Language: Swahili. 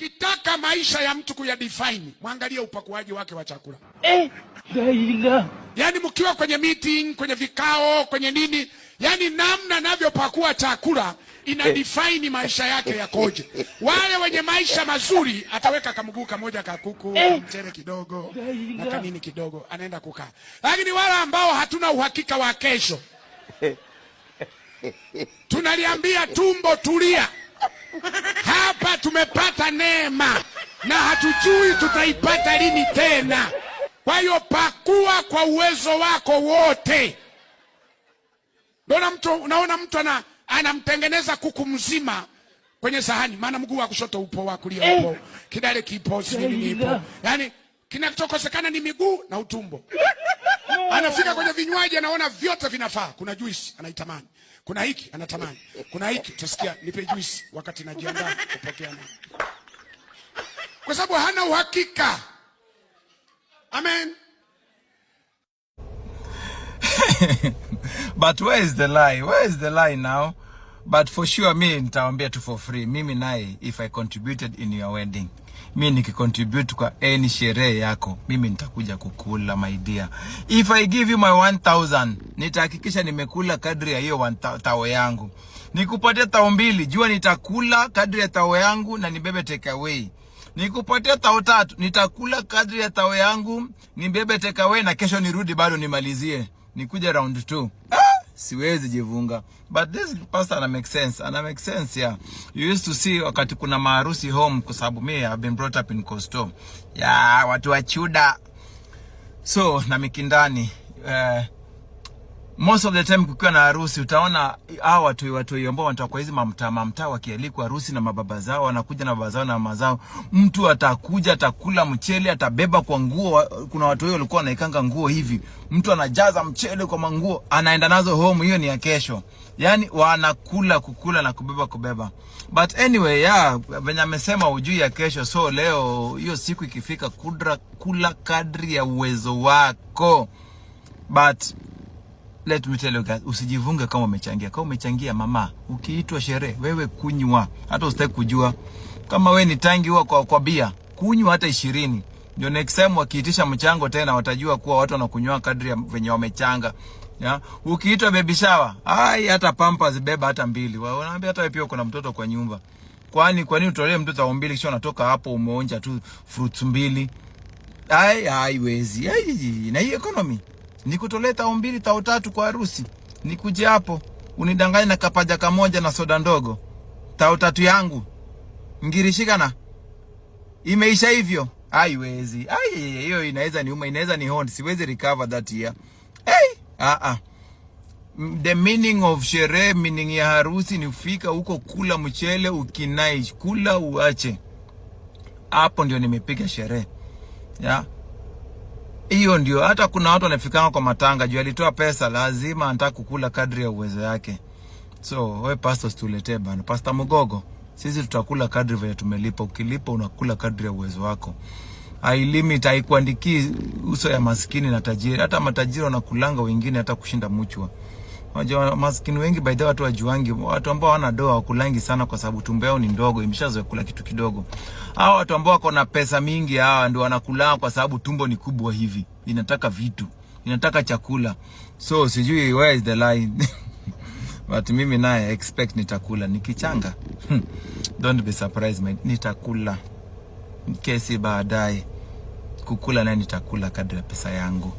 Kitaka maisha ya mtu kuyadefine, mwangalie upakuaji wake wa chakula. Yani mkiwa kwenye meeting, kwenye vikao, kwenye nini, yani namna anavyopakua chakula ina define maisha yake yakoje. Wale wenye maisha mazuri ataweka kamguu kamoja ka kuku, mchele kidogo, na kanini kidogo, anaenda kukaa. Lakini wale ambao hatuna uhakika wa kesho, tunaliambia tumbo tulia. Hapa tumepata neema na hatujui tutaipata lini tena. Kwa hiyo pakua kwa uwezo wako wote. Unaona mtu anamtengeneza kuku mzima kwenye sahani, maana mguu wa kushoto upo, wa kulia upo, kidale kipo, nini ipo. Yani kinachokosekana ni miguu na utumbo. Anafika kwenye vinywaji anaona vyote vinafaa. Kuna juice anaitamani. Kuna hiki anatamani. Kuna hiki utasikia nipe juice wakati najiandaa kupokea na. Kwa sababu hana uhakika. Amen. But where is the lie? Where is the lie now? But for sure mimi nitawaambia tu for free. Mimi naye if I contributed in your wedding, mimi nikicontribute kwa any sherehe yako, mimi nitakuja kukula my dear. If I give you my 1000, nitahakikisha nimekula kadri ya hiyo 1000 yangu. Nikupatia 2000, jua nitakula kadri ya 1000 yangu na nibebe take away. Nikupatia 3000, nitakula kadri ya 1000 yangu, nibebe take away na kesho nirudi bado nimalizie. Nikuja round 2. Siwezi jivunga. But this pastor ana make sense, yeah. You used to see wakati kuna maharusi home, kwa sababu mimi I've been brought up in Coastal. Yeah, watu wa chuda. So na Mikindani, most of the time kukiwa na harusi utaona hao watu ambao wanatoka kwa hizi mamtaa wakialikwa harusi na mababa zao, wanakuja na baba zao na mama zao. Mtu atakuja atakula mchele, atabeba kwa nguo. Kuna watu wao walikuwa wanaikanga nguo hivi, mtu anajaza mchele kwa manguo anaenda nazo home, hiyo ni ya kesho. Yani kukula na kubeba. But anyway, yeah, venye amesema ujui ya kesho. So leo hiyo siku ikifika, kula kadri ya uwezo wako. But let me tell you guys, usijivunge kama umechangia. Kama umechangia mama, ukiitwa sherehe, wewe kunywa. Hata usitaki kujua. Kama wewe ni tangi huwa kwa bia, kunywa hata 20. Ndio next time wakiitisha mchango tena watajua kuwa watu wanakunywa kadri ya venye wamechanga. Ya, ukiitwa baby shower, hata pampers beba hata 2. Wanaambia hata wewe pia kuna mtoto kwa nyumba. Kwa nini utolee mtoto 2 kisha unatoka hapo umeonja tu fruits 2? Haiwezi. Na hii economy nikutolea 2 3 kwa harusi. Nikuje hapo unidanganya na kapaja kamoja na soda ndogo. 3 yangu ngirishikana imeisha hivyo. Haiwezi. Hiyo inaweza niuma, inaweza ni haunt. Siwezi recover that year. The meaning of sherehe, meaning ya harusi ni ufika huko kula mchele, ukinai kula uache. Hapo ndio nimepiga sherehe. Ya. Hiyo ndio. Hata kuna watu wanafikanga kwa matanga, juu alitoa pesa, lazima anataka kukula kadri ya uwezo yake. So wewe pastors tuletee bana. Pastor Mugogo, sisi tutakula kadri vile tumelipa. Ukilipa unakula kadri ya uwezo wako. Limit haikuandiki uso ya maskini na tajiri. Hata matajiri wanakulanga wengine hata kushinda mchwa. Unajua maskini wengi by the watu wajuangi, watu ambao wana doa wakulangi sana kwa sababu tumbo yao ni ndogo, imeshazoea kula kitu kidogo. Hao watu ambao wako na pesa mingi ndio wanakula kwa sababu tumbo ni kubwa hivi. Inataka vitu, inataka chakula. So sijui where is the line. But mimi naye expect nitakula nikichanga. Don't be surprised, nitakula. Kesi baadaye kukula na nitakula kadri ya pesa yangu.